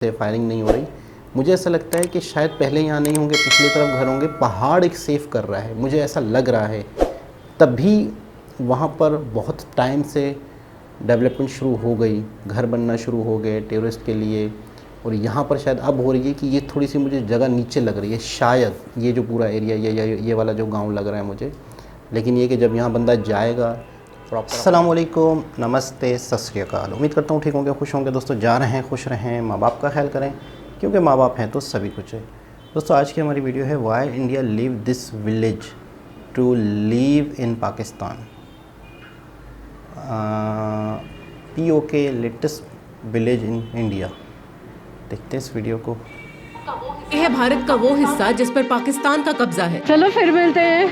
से फायरिंग नहीं हो रही। मुझे ऐसा लगता है कि शायद पहले यहाँ नहीं होंगे, पिछली तरफ घर होंगे, पहाड़ एक सेव कर रहा है, मुझे ऐसा लग रहा है। तब भी वहाँ पर बहुत टाइम से डेवलपमेंट शुरू हो गई, घर बनना शुरू हो गए टूरिस्ट के लिए, और यहाँ पर शायद अब हो रही है कि ये थोड़ी सी मुझे जगह नीचे लग रही है, शायद ये जो पूरा एरिया ये वाला जो गांव लग रहा है मुझे। लेकिन ये कि जब यहाँ बंदा जाएगा प्रॉपर। अस्सलामुअलैकुम, नमस्ते, सत श्री अकाल। उम्मीद करता हूँ ठीक होंगे, खुश होंगे दोस्तों। जा रहे हैं, खुश रहें, माँ बाप का ख्याल करें, क्योंकि माँ बाप हैं तो सभी कुछ है। दोस्तों आज की हमारी वीडियो है why India leave this village to live in Pakistan. POK latest village in India. देखते हैं इस वीडियो को। ये है भारत का वो हिस्सा जिस पर पाकिस्तान का कब्जा है। चलो फिर मिलते हैं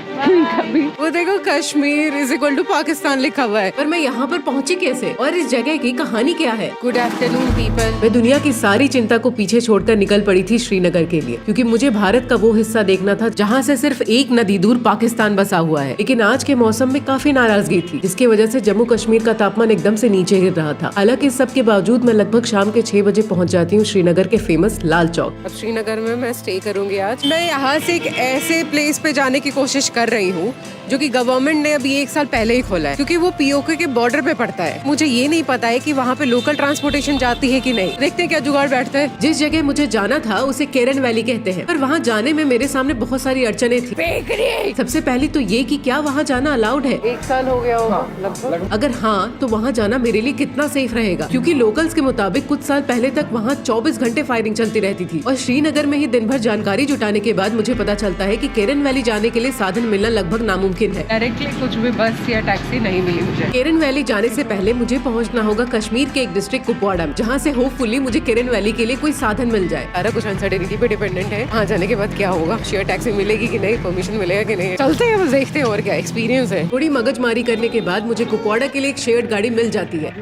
कभी। वो देखो, Kashmir is equal to Pakistan लिखा हुआ है। पर मैं यहाँ पर पहुँची कैसे और इस जगह की कहानी क्या है? Good afternoon people. मैं दुनिया की सारी चिंता को पीछे छोड़कर निकल पड़ी थी श्रीनगर के लिए, क्योंकि मुझे भारत का वो हिस्सा देखना था जहाँ से सिर्फ एक नदी दूर पाकिस्तान बसा हुआ है। लेकिन आज के मौसम में काफी नाराजगी थी, जिसकी वजह से जम्मू कश्मीर का तापमान एकदम से नीचे गिर रहा था। हालांकि इस सब के बावजूद मैं लगभग शाम के 6 बजे पहुँच जाती हूँ श्रीनगर के फेमस लाल चौक। अब श्रीनगर में मैं स्टे करूंगी आज। मैं यहाँ से एक ऐसे प्लेस पे जाने की कोशिश कर रही हूँ जो कि गवर्नमेंट ने अभी 1 साल पहले ही खोला है, क्योंकि वो POK के बॉर्डर पे पड़ता है। मुझे ये नहीं पता है कि वहाँ पे लोकल ट्रांसपोर्टेशन जाती है कि नहीं। देखते हैं क्या जुगाड़ बैठता है। जिस जगह मुझे जाना था उसे केरन वैली कहते हैं, पर वहाँ जाने में मेरे सामने बहुत सारी अड़चने थी। सबसे पहली तो ये कि क्या वहाँ जाना अलाउड है? 1 साल हो गया होगा लगभग। अगर हाँ तो वहाँ जाना मेरे लिए कितना सेफ रहेगा, क्योंकि लोकल्स के मुताबिक कुछ साल पहले तक वहाँ 24 घंटे फायरिंग चलती रहती थी। और श्रीनगर में ही दिन भर जानकारी जुटाने के बाद मुझे पता चलता है कि केरन वैली जाने के लिए साधन मिलना लगभग नामुमकिन है। डायरेक्टली कुछ भी बस या टैक्सी नहीं मिली मुझे। केरन वैली जाने से पहले मुझे पहुंचना होगा कश्मीर के एक डिस्ट्रिक्ट कुपवाड़ा में, जहां से होपफुली मुझे केरन वैली के लिए कोई साधन मिल जाए। सारा कुछ अनसर्टेनिटी पे डिपेंडेंट है। वहाँ जाने के बाद क्या होगा, शेयर टैक्सी मिलेगी कि नहीं, परमिशन मिलेगा कि नहीं, चलते हैं बस देखते हैं और क्या एक्सपीरियंस है। थोड़ी मगजमारी करने के बाद मुझे कुपवाड़ा के लिए एक शेयर्ड गाड़ी मिल जाती है।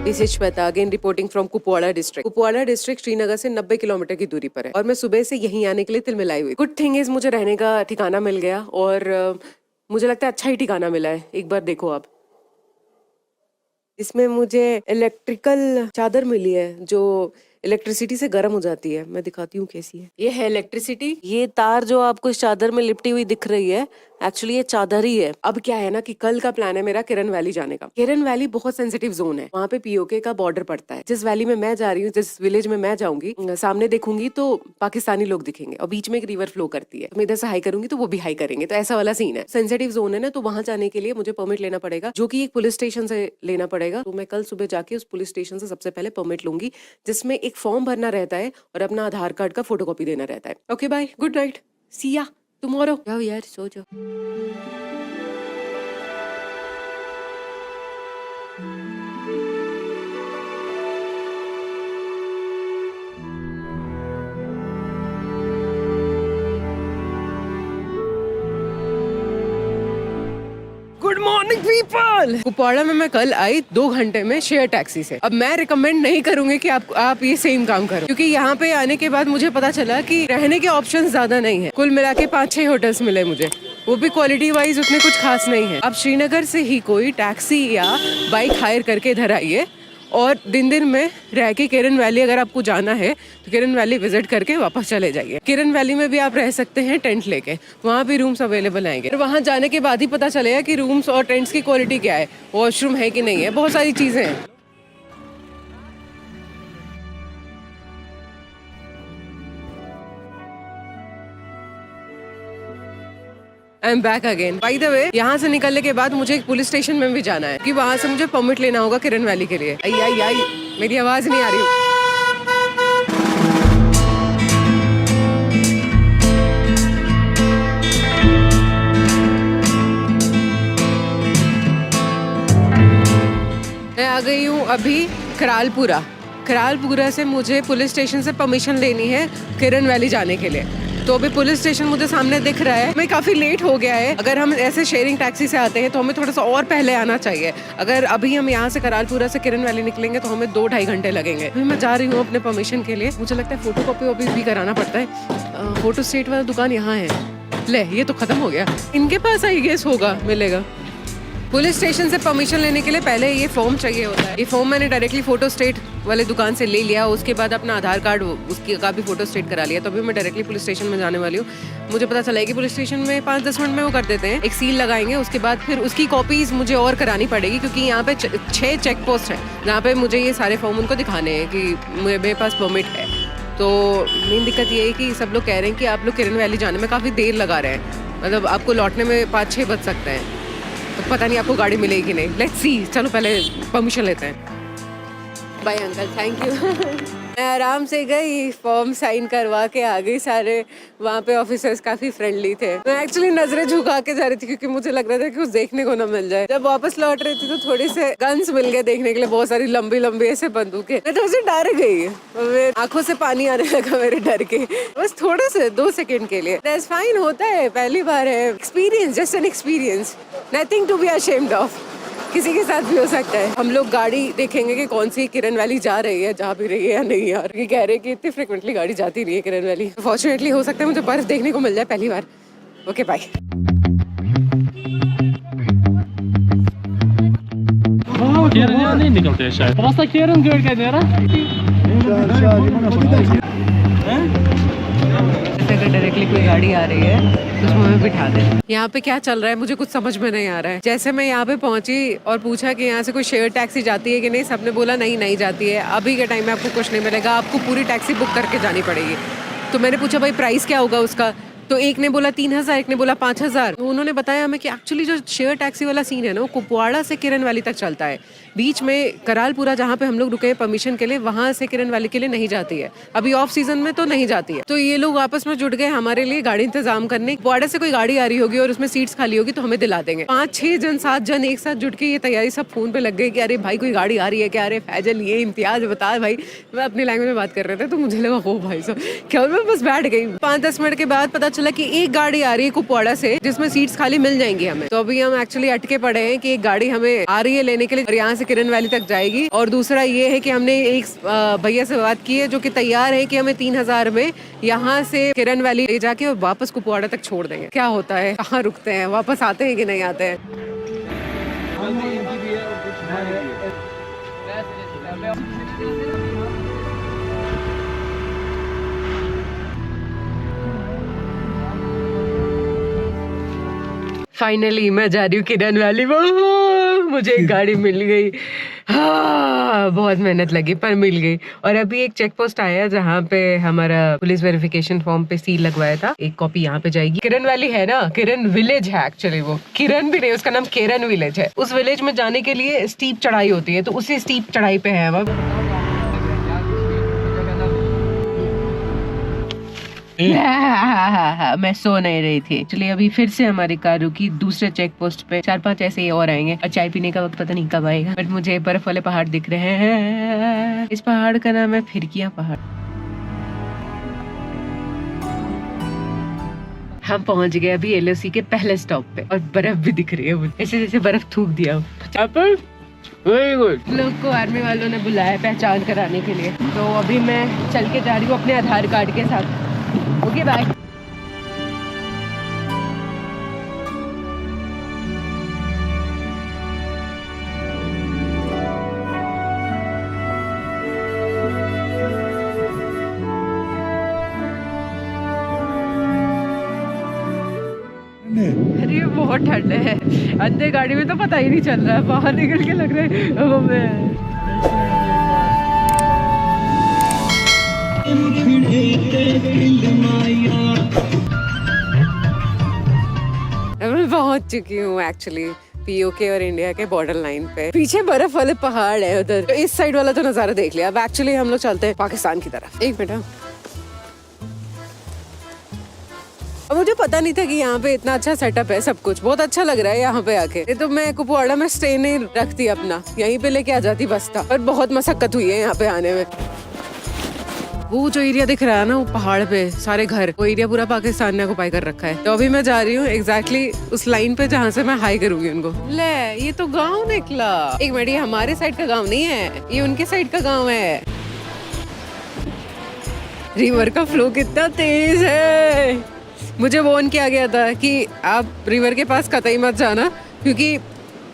This is Shweta again reporting from Kupwara district. Kupwara district Srinagar से 90 किलोमीटर की दूरी पर है और मैं सुबह से यहीं आने के लिए तिलमिलाई हुई। गुड थिंग इज मुझे रहने का ठिकाना मिल गया और मुझे लगता है अच्छा ही ठिकाना मिला है। एक बार देखो आप, इसमें मुझे इलेक्ट्रिकल चादर मिली है जो इलेक्ट्रिसिटी से गर्म हो जाती है। मैं दिखाती हूँ कैसी है। ये है इलेक्ट्रिसिटी। ये तार जो आपको इस चादर में लिपटी हुई दिख रही है, एक्चुअली ये चादर ही है। अब क्या है ना कि कल का प्लान है मेरा केरन वैली जाने का। केरन वैली बहुत सेंसिटिव जोन है, वहाँ पे POK का बॉर्डर पड़ता है। जिस वैली में मैं जा रही हूँ, जिस विलेज में मैं जाऊंगी, सामने देखूंगी तो पाकिस्तानी लोग दिखेंगे और बीच में एक रिवर फ्लो करती है। तो मैं इधर से हाई करूंगी तो वो भी हाई करेंगे, तो ऐसा वाला सीन है। सेंसिटिव जोन है ना, तो वहाँ जाने के लिए मुझे परमिट लेना पड़ेगा, जो की एक पुलिस स्टेशन से लेना पड़ेगा। तो मैं कल सुबह जाके उस पुलिस स्टेशन से सबसे पहले परमिट लूंगी, जिसमें एक फॉर्म भरना रहता है और अपना आधार कार्ड का फोटोकॉपी देना रहता है। ओके बाय, गुड नाइट, सी या टुमारो। जाओ यार, सो जाओ। Good morning people. कुपवाड़ा में मैं कल आई 2 घंटे में शेयर टैक्सी से। अब मैं रिकमेंड नहीं करूंगी कि आप ये सेम काम करो, क्योंकि यहाँ पे आने के बाद मुझे पता चला कि रहने के ऑप्शंस ज्यादा नहीं है। कुल मिला के 5-6 होटल्स मिले मुझे, वो भी क्वालिटी वाइज उतने कुछ खास नहीं है। अब श्रीनगर से ही कोई टैक्सी या बाइक हायर करके इधर आइए और दिन में रह के केरन वैली अगर आपको जाना है तो केरन वैली विजिट करके वापस चले जाइए। केरन वैली में भी आप रह सकते हैं टेंट लेके, वहाँ भी रूम्स अवेलेबल आएंगे। वहाँ जाने के बाद ही पता चलेगा कि रूम्स और टेंट्स की क्वालिटी क्या है, वॉशरूम है कि नहीं है, बहुत सारी चीजें हैं। I am back again. By the way, यहाँ से निकलने के बाद मुझे एक पुलिस स्टेशन में भी जाना है, कि वहाँ से मुझे परमिट लेना होगा केरन वैली के लिए। आई, मेरी आवाज नहीं आ रही। मैं आ गई हूँ अभी करालपुरा से मुझे पुलिस स्टेशन से परमिशन लेनी है केरन वैली जाने के लिए। तो अभी पुलिस स्टेशन मुझे सामने दिख रहा है। मैं काफी लेट हो गया है। अगर हम ऐसे शेयरिंग टैक्सी से आते हैं तो हमें थोड़ा सा और पहले आना चाहिए। अगर अभी हम यहाँ से करालपुरा से केरन वैली निकलेंगे तो हमें 2-2.5 घंटे लगेंगे। अभी मैं जा रही हूँ अपने परमिशन के लिए। मुझे लगता है फोटो कॉपी भी कराना पड़ता है। फोटो स्टेट वाला दुकान यहाँ है। ले ये तो खत्म हो गया। इनके पास आई गेस होगा, मिलेगा। पुलिस स्टेशन से परमिशन लेने के लिए पहले ये फॉर्म चाहिए होता है। ये फॉर्म मैंने डायरेक्टली फोटो स्टेट वाले दुकान से ले लिया, उसके बाद अपना आधार कार्ड उसकी का भी फोटो स्टेट करा लिया। तो अभी मैं डायरेक्टली पुलिस स्टेशन में जाने वाली हूँ। मुझे पता चला है कि पुलिस स्टेशन में 5-10 मिनट में वो कर देते हैं, एक सील लगाएंगे, उसके बाद फिर उसकी कॉपीज मुझे और करानी पड़ेगी, क्योंकि यहाँ पे 6 चेक पोस्ट है जहाँ पे मुझे ये सारे फॉर्म उनको दिखाने हैं कि मेरे पास परमिट है। तो मेन दिक्कत ये है कि सब लोग कह रहे हैं कि आप लोग किरण वैली जाने में काफ़ी देर लगा रहे हैं, मतलब आपको लौटने में 5-6 बज सकते हैं। तो पता नहीं आपको गाड़ी मिलेगी कि नहीं, लेट्स सी। चलो पहले परमिशन लेते हैं। Bye uncle, thank you. मैं आराम से गई, फॉर्म साइन करवा के आ गई। सारे वहाँ पे ऑफिसर्स काफी फ्रेंडली थे। मैं एक्चुअली नजरें झुका के जा रही थी क्योंकि मुझे लग रहा था कि कुछ देखने को ना मिल जाए। जब वापस लौट रही थी तो थोड़े से गन्स मिल गए देखने के लिए, बहुत सारी लंबी लंबी ऐसे बंदूकें। मैं तो उसे डर गई, आंखों से पानी आने लगा मेरे डर के, बस थोड़े से 2 सेकेंड के लिए। दैट्स फाइन, होता है, पहली बार है, experience, just an experience, nothing to be ashamed of. किसी के साथ भी हो सकता है। हम लोग गाड़ी देखेंगे कि कौन सी किरण वैली जा रही है, जा भी रही है या नहीं यार। ये कह रहे हैं कि इतनी फ्रिक्वेंटली गाड़ी जाती नहीं है किरण वैली। फॉर्चुनेटली हो सकता है मुझे बर्फ देखने को मिल जाए पहली बार। Okay bye. केरन नहीं निकलते हैं शायद। रास्ता केरन गढ़ का दे रहा। अगर डायरेक्टली कोई गाड़ी आ रही है तो उसमें हमें बिठा दे। यहाँ पे क्या चल रहा है मुझे कुछ समझ में नहीं आ रहा है। जैसे मैं यहाँ पे पहुंची और पूछा कि यहाँ से कोई शेयर टैक्सी जाती है कि नहीं, सबने बोला नहीं जाती है, अभी के टाइम में आपको कुछ नहीं मिलेगा, आपको पूरी टैक्सी बुक करके जानी पड़ेगी। तो मैंने पूछा भाई प्राइस क्या होगा उसका, तो एक ने बोला 3000, एक ने बोला 5000। उन्होंने बताया हमें कि एक्चुअली जो शेयर टैक्सी वाला सीन है ना, वो कुपवाड़ा से किरण वैली तक चलता है। बीच में करालपुरा जहाँ पे हम लोग रुके हैं परमिशन के लिए, वहाँ से किरण वैली के लिए नहीं जाती है। अभी ऑफ सीजन में तो नहीं जाती है। तो ये लोग आपस में जुट गए हमारे लिए गाड़ी इंतजाम करने। कुपवाड़ा से कोई गाड़ी आ रही होगी और उसमें सीट्स खाली होगी तो हमें दिला देंगे। 5-6 जन 7 जन एक साथ जुट के ये तैयारी, सब फोन पे लग गए कि अरे भाई कोई गाड़ी आ रही है क्या, अरे फैजल ये इम्तियाज बता भाई। मैं अपनी लैंग्वेज में बात कर रहे थे तो मुझे लगा हो भाई साहब क्या, मैं बस बैठ गई। 5-10 मिनट के बाद पता चला कि एक गाड़ी आ रही है कुपवाड़ा से जिसमें सीट्स खाली मिल जाएंगी हमें। तो अभी हम एक्चुअली अटके पड़े हैं कि एक गाड़ी हमें आ रही है लेने के लिए और यहाँ से किरण वैली तक जाएगी। और दूसरा ये है कि हमने एक भैया से बात की है जो कि तैयार है कि हमें 3000 में यहाँ से किरण वैली ले जाके और वापस कुपवाड़ा तक छोड़ देंगे। क्या होता है, कहाँ रुकते हैं, वापस आते हैं कि नहीं आते हैं। फाइनली मैं जा रही हूँ किरण वैली। मुझे एक गाड़ी मिल गई। हाँ, बहुत मेहनत लगी पर मिल गई। और अभी एक चेक पोस्ट आया जहाँ पे हमारा पुलिस वेरिफिकेशन फॉर्म पे सील लगवाया था, एक कॉपी यहाँ पे जाएगी। किरण वैली है ना, किरण विलेज है एक्चुअली, वो किरण भी नहीं, उसका नाम किरण विलेज है। उस विलेज में जाने के लिए स्टीप चढ़ाई होती है, तो उसी स्टीप चढ़ाई पे है हम। मैं सो नहीं रही थी। चलिए अभी फिर से हमारी कार रुकी दूसरे चेक पोस्ट पे। 4-5 ऐसे ही और आएंगे और चाय पीने का वक्त पता नहीं कब आएगा। बट मुझे बर्फ वाले पहाड़ दिख रहे हैं। इस पहाड़ का नाम है फिरकिया पहाड़। हम पहुंच गए अभी LOC के पहले स्टॉप पे और बर्फ भी दिख रही है मुझे, ऐसे जैसे बर्फ थूक दिया। Very good. लोग को आर्मी वालों ने बुलाया पहचान कराने के लिए, तो अभी मैं चल के जा रही हूँ अपने आधार कार्ड के साथ। Okay bye. अरे बहुत ठंड है, अंदर गाड़ी में तो पता ही नहीं चल रहा है, बाहर निकल के लग रहा है मैं पहुंच चुकी हूँ एक्चुअली POK और इंडिया के बॉर्डर लाइन पे। पीछे बर्फ वाले पहाड़ है उधर, तो इस साइड वाला तो नजारा देख लिया। अब एक्चुअली हम लोग चलते हैं पाकिस्तान की तरफ। एक मिनट, अब मुझे पता नहीं था कि यहाँ पे इतना अच्छा सेटअप है, सब कुछ बहुत अच्छा लग रहा है यहाँ पे आके। ये तो मैं कुपवाड़ा में स्टे नहीं रखती अपना, यहीं पे लेके आ जाती बस्ता। पर बहुत मशक्कत हुई है यहाँ पे आने में। वो जो एरिया दिख रहा है ना, वो पहाड़ पे सारे घर, वो एरिया पूरा पाकिस्तान ने ऑक्युपाई कर रखा है। तो अभी मैं जा रही हूँ एग्जैक्टली उस लाइन पे जहाँ से मैं हाई करूंगी उनको। ले, ये तो गाँव निकला। एक मिनट, ये हमारे साइड का गाँव नहीं है, ये उनके साइड का गाँव है। रिवर का फ्लो कितना तेज है, मुझे वार्न किया गया था कि आप रिवर के पास कतई मत जाना, क्योंकि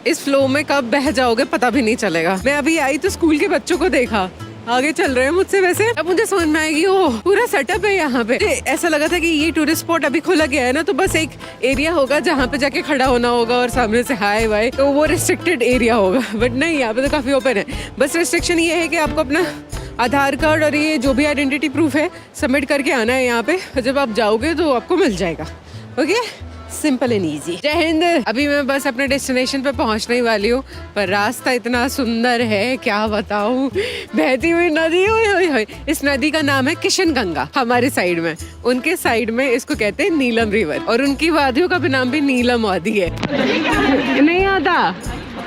इस फ्लो में कब बह जाओगे पता भी नहीं चलेगा। मैं अभी आई तो स्कूल के बच्चों को देखा आगे चल रहे हैं मुझसे, वैसे अब मुझे समझ में आएगी ओ पूरा सेटअप है यहाँ पे। ऐसा लगा था कि ये टूरिस्ट स्पॉट अभी खुला गया है ना, तो बस एक एरिया होगा जहाँ पे जाके खड़ा होना होगा और सामने से हाय वाई, तो वो रिस्ट्रिक्टेड एरिया होगा। बट नहीं, यहाँ पे तो काफी ओपन है। बस रिस्ट्रिक्शन ये है कि आपको अपना आधार कार्ड और ये जो भी आइडेंटिटी प्रूफ है सबमिट करके आना है यहाँ पे। जब आप जाओगे तो आपको मिल जाएगा। Okay, simple and easy. जय हिंद। अभी मैं बस अपने डेस्टिनेशन पे पहुंचने ही वाली हूँ, पर रास्ता इतना सुंदर है क्या बताऊँ। बहती हुई नदी, ओए इस नदी का नाम है किशन गंगा हमारे साइड में, उनके साइड में इसको कहते हैं नीलम रिवर, और उनकी वादियों का भी नाम भी नीलम वादी है। नहीं आता,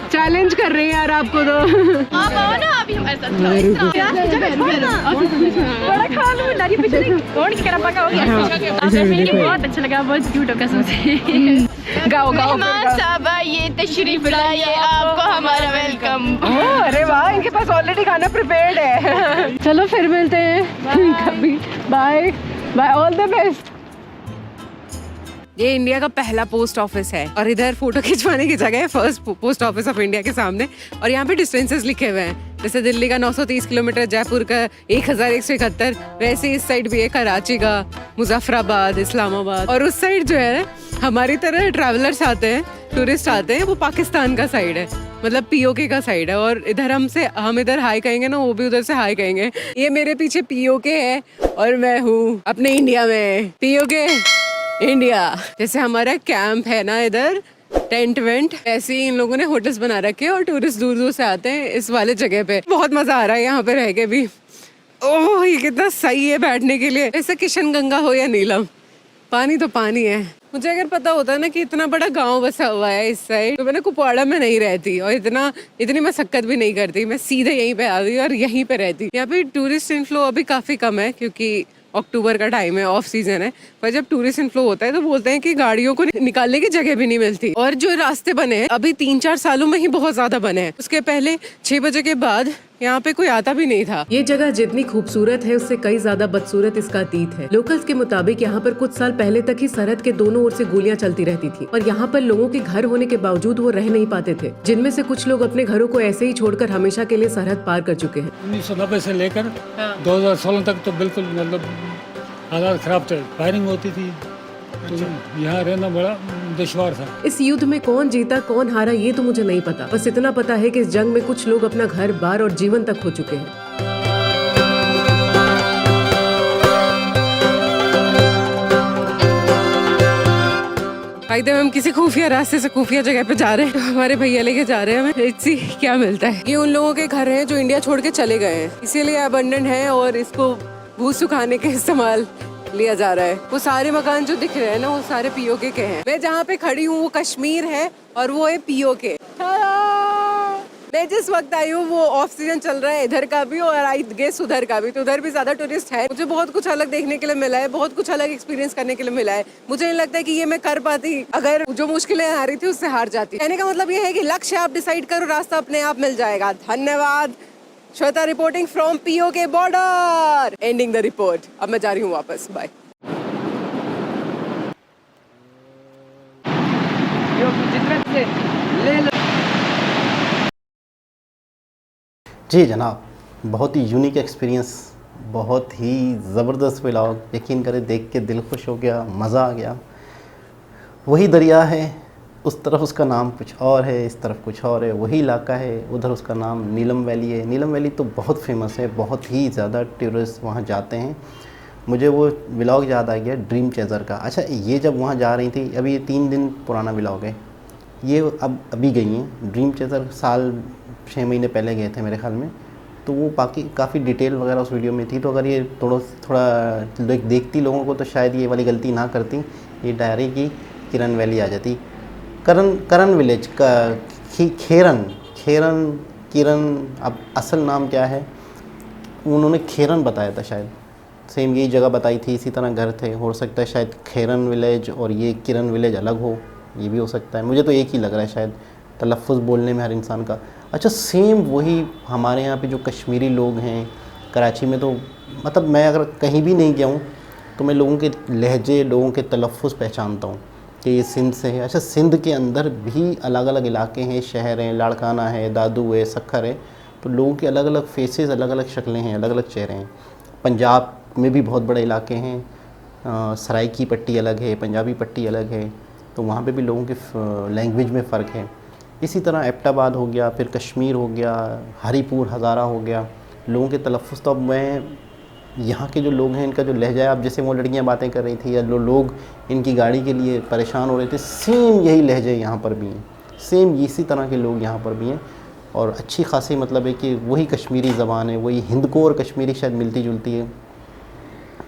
चैलेंज कर रहे हैं यार आपको तो। आप आओ ना, अभी हमारे साथ बहुत अच्छा लगा, बहुत क्यूट हो कसम से। गाओ साहब ये तशरीफ लाइए, आपको हमारा वेलकम। अरे वाह, इनके पास ऑलरेडी खाना प्रिपेयर्ड है। चलो फिर मिलते हैं कभी। Bye bye, all the best. ये इंडिया का पहला पोस्ट ऑफिस है और इधर फोटो खिंचवाने की जगह है, first post office of India के सामने। और यहाँ पे डिस्टेंसेस लिखे हुए हैं, जैसे दिल्ली का 930 किलोमीटर, जयपुर का 1171, वैसे इस साइड भी है कराची का, मुजफ्फराबाद, इस्लामाबाद। और उस साइड जो है हमारी तरह ट्रैवलर्स आते हैं, टूरिस्ट आते हैं, वो पाकिस्तान का साइड है, मतलब पीओके का साइड है। और इधर हम इधर हाई कहेंगे ना, वो भी उधर से हाई कहेंगे। ये मेरे पीछे पीओके है और मैं हूँ अपने इंडिया में। पीओके इंडिया, जैसे हमारा कैंप है ना इधर, टेंट वेंट, ऐसे ही इन लोगों ने होटल्स बना रखे हैं और टूरिस्ट दूर दूर से आते हैं इस वाले जगह पे। बहुत मजा आ रहा है यहाँ पे रह के भी। ओह, ये कितना सही है बैठने के लिए। ऐसे किशन गंगा हो या नीलम, पानी तो पानी है। मुझे अगर पता होता ना कि इतना बड़ा गांव बसा हुआ है इस साइड, तो मैंने कुपवाड़ा में नहीं रहती और इतनी मशक्कत भी नहीं करती, मैं सीधे यहीं पे आ गई और यहीं पे रहती। यहाँ पे टूरिस्ट इनफ्लो अभी काफी कम है क्योंकि अक्टूबर का टाइम है, ऑफ सीजन है। पर जब टूरिस्ट इनफ्लो होता है तो बोलते हैं कि गाड़ियों को निकालने की जगह भी नहीं मिलती। और जो रास्ते बने हैं अभी 3-4 सालों में ही बहुत ज्यादा बने हैं। उसके पहले 6 बजे के बाद यहाँ पे कोई आता भी नहीं था। ये जगह जितनी खूबसूरत है उससे कई ज्यादा बदसूरत इसका अतीत है। लोकल्स के मुताबिक यहाँ पर कुछ साल पहले तक ही सरहद के दोनों ओर से गोलियां चलती रहती थी और यहाँ पर लोगों के घर होने के बावजूद वो रह नहीं पाते थे, जिनमें से कुछ लोग अपने घरों को ऐसे ही छोड़कर हमेशा के लिए सरहद पार कर चुके हैं। 1990 से लेकर 2016 तक तो बिल्कुल मतलब हालात खराब थे, फायरिंग होती थी, तो यहाँ रहना बड़ा दुश्वार था। इस युद्ध में कौन जीता कौन हारा ये तो मुझे नहीं पता, बस इतना पता है कि इस जंग में कुछ लोग अपना घर बार और जीवन तक खो चुके हैं। फायदे में हम किसी खुफिया रास्ते से खुफिया जगह पे जा रहे हैं, तो हमारे भैया लेके जा रहे हैं हमें। इससे क्या मिलता है, ये उन लोगों के घर हैं जो इंडिया छोड़ के चले गए हैं, इसीलिए अबंडन है और इसको भूत सुखाने के इस्तेमाल लिया जा रहा है। वो सारे मकान जो दिख रहे हैं ना, वो सारे पीओके के हैं। मैं जहाँ पे खड़ी हूँ वो कश्मीर है और वो है पीओके। मैं जिस वक्त आई हूँ वो ऑफ सीजन चल रहा है इधर का भी और आई गेस उधर का भी, तो उधर भी ज्यादा टूरिस्ट है। मुझे बहुत कुछ अलग देखने के लिए मिला है, बहुत कुछ अलग एक्सपीरियंस करने के लिए मिला है। मुझे नहीं लगता है कि ये मैं कर पाती अगर जो मुश्किलें आ रही थी उससे हार जाती। कहने का मतलब ये है कि लक्ष्य आप डिसाइड करो, रास्ता अपने आप मिल जाएगा। धन्यवाद। Shweta reporting from PoK border, ending the report. अब मैं जा रही हूँ वापस, बाय। जी जनाब, बहुत ही यूनिक एक्सपीरियंस, बहुत ही ज़बरदस्त व्लॉग। यकीन करें देख के दिल खुश हो गया, मज़ा आ गया। वही दरिया है, उस तरफ उसका नाम कुछ और है, इस तरफ कुछ और है। वही इलाका है, उधर उसका नाम नीलम वैली है। नीलम वैली तो बहुत फेमस है, बहुत ही ज़्यादा टूरिस्ट वहाँ जाते हैं। मुझे वो व्लॉग याद आ गया ड्रीम चेज़र का। अच्छा, ये जब वहाँ जा रही थी, अभी ये 3 दिन पुराना व्लॉग है, ये अभी गई हैं। ड्रीम चेज़र साल 6 महीने पहले गए थे मेरे ख्याल में, तो वो बाकी काफ़ी डिटेल वगैरह उस वीडियो में थी। तो अगर ये थोड़ा देखती लोगों को तो शायद ये वाली गलती ना करती, ये डायरी की किरण वैली आ जाती। करण विलेज का किरण, अब असल नाम क्या है उन्होंने खेरन बताया था, शायद सेम यही जगह बताई थी, इसी तरह घर थे। हो सकता है शायद खेरन विलेज और ये किरण विलेज अलग हो, ये भी हो सकता है। मुझे तो एक ही लग रहा है, शायद तलफ़ुज़ बोलने में हर इंसान का। अच्छा, सेम वही हमारे यहाँ पे जो कश्मीरी लोग हैं कराची में, तो मतलब मैं अगर कहीं भी नहीं गया हूँ तो मैं लोगों के लहजे, लोगों के तलफ़्फ़ुज़ पहचानता हूँ कि ये सिंध से है। अच्छा, सिंध के अंदर भी अलग अलग इलाके हैं, शहर हैं, लाड़काना है, दादू है, सखर है, तो लोगों के अलग अलग फेसेस, अलग अलग शक्लें हैं, अलग अलग चेहरे हैं। पंजाब में भी बहुत बड़े इलाके हैं, सराइकी पट्टी अलग है, पंजाबी पट्टी अलग है, तो वहाँ पे भी लोगों के लैंग्वेज में फ़र्क है। इसी तरह एबटाबाद हो गया, फिर कश्मीर हो गया, हरीपुर हज़ारा हो गया, लोगों के तलफ़्फ़ुज़। तो अब मैं यहाँ के जो लोग हैं, इनका जो लहजा है, अब जैसे वो लड़कियाँ बातें कर रही थी या लोग इनकी गाड़ी के लिए परेशान हो रहे थे, सेम यही लहजे यहाँ पर भी हैं, सेम इसी तरह के लोग यहाँ पर भी हैं। और अच्छी खासी मतलब है कि वही कश्मीरी ज़बान है, वही हिंद को और कश्मीरी शायद मिलती जुलती है।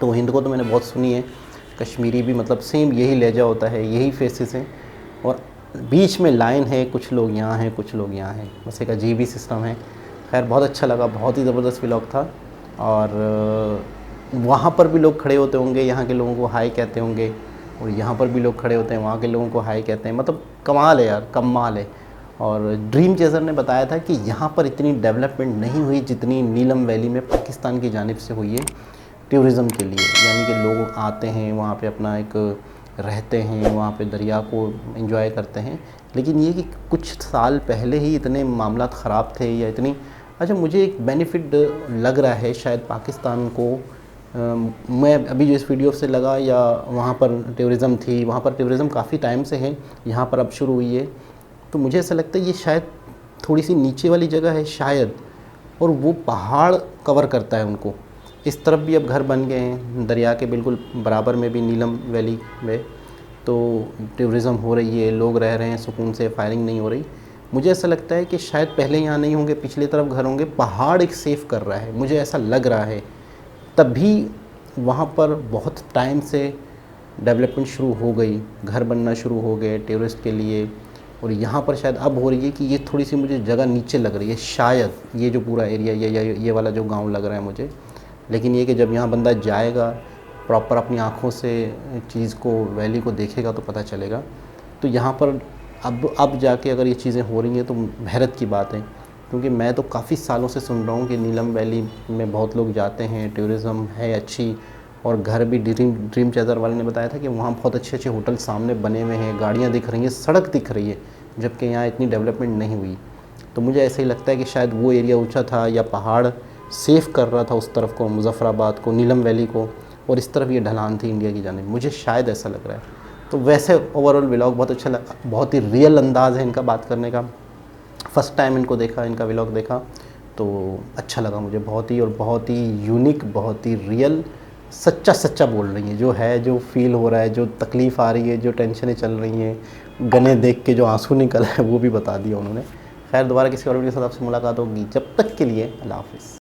तो हिंद को तो मैंने बहुत सुनी है, कश्मीरी भी मतलब सेम यही लहजा होता है, यही फेसेस हैं, और बीच में लाइन है, कुछ लोग यहाँ हैं, कुछ लोग यहाँ हैं, बस एक अजीब ही सिस्टम है। खैर बहुत अच्छा लगा, बहुत ही ज़बरदस्त व्लॉग था। और वहाँ पर भी लोग खड़े होते होंगे, यहाँ के लोगों को हाय कहते होंगे, और यहाँ पर भी लोग खड़े होते हैं, वहाँ के लोगों को हाय कहते हैं। मतलब कमाल है यार, कमाल है। और ड्रीम चेज़र ने बताया था कि यहाँ पर इतनी डेवलपमेंट नहीं हुई जितनी नीलम वैली में पाकिस्तान की जानिब से हुई है टूरिज़म के लिए। यानी कि लोग आते हैं वहाँ पे, अपना एक रहते हैं वहाँ पे, दरिया को एंजॉय करते हैं। लेकिन ये कि कुछ साल पहले ही इतने मामलात ख़राब थे या इतनी, अच्छा मुझे एक बेनिफिट लग रहा है शायद पाकिस्तान को। मैं अभी जो इस वीडियो से लगा, या वहाँ पर टूरिज़म थी, वहाँ पर टूरिज़म काफ़ी टाइम से है, यहाँ पर अब शुरू हुई है, तो मुझे ऐसा लगता है ये शायद थोड़ी सी नीचे वाली जगह है शायद, और वो पहाड़ कवर करता है उनको। इस तरफ भी अब घर बन गए हैं, दरिया के बिल्कुल बराबर में भी नीलम वैली में, तो टूरिज़म हो रही है, लोग रह रहे हैं सुकून से, फायरिंग नहीं हो रही। मुझे ऐसा लगता है कि शायद पहले यहाँ नहीं होंगे, पिछले तरफ घर होंगे, पहाड़ एक सेव कर रहा है, मुझे ऐसा लग रहा है। तभी वहाँ पर बहुत टाइम से डेवलपमेंट शुरू हो गई, घर बनना शुरू हो गए टूरिस्ट के लिए, और यहाँ पर शायद अब हो रही है कि ये थोड़ी सी मुझे जगह नीचे लग रही है शायद, ये जो पूरा एरिया, ये वाला जो गांव लग रहा है मुझे। लेकिन ये कि जब यहाँ बंदा जाएगा, प्रॉपर अपनी आँखों से चीज़ को, वैली को देखेगा तो पता चलेगा। तो यहाँ पर अब जाके अगर ये चीज़ें हो रही हैं तो हैरत की बात है, क्योंकि मैं तो काफ़ी सालों से सुन रहा हूँ कि नीलम वैली में बहुत लोग जाते हैं, टूरिज़म है अच्छी, और घर भी ड्रीम चेज़र वाले ने बताया था कि वहाँ बहुत अच्छे अच्छे होटल सामने बने हुए हैं, गाड़ियाँ दिख रही हैं, सड़क दिख रही है, जबकि यहाँ इतनी डेवलपमेंट नहीं हुई। तो मुझे ऐसा ही लगता है कि शायद वो एरिया ऊँचा था, या पहाड़ सेफ कर रहा था उस तरफ को, मुजफ्फराबाद को, नीलम वैली को, और इस तरफ ये ढलान थी इंडिया की जानिब, मुझे शायद ऐसा लग रहा है। तो वैसे ओवरऑल व्लॉग बहुत अच्छा लगा, बहुत ही रियल अंदाज़ है इनका बात करने का। फ़र्स्ट टाइम इनको देखा, इनका व्लॉग देखा तो अच्छा लगा मुझे बहुत ही, और बहुत ही यूनिक, बहुत ही रियल, सच्चा बोल रही हैं, जो है, जो फील हो रहा है, जो तकलीफ़ आ रही है, जो टेंशनें चल रही हैं, गने देख के जो आंसू निकल है वो भी बता दिया उन्होंने। खैर दोबारा किसी और वीडियो के साथ आपसे मुलाकात होगी, जब तक के लिए अल्लाह हाफ़िज़।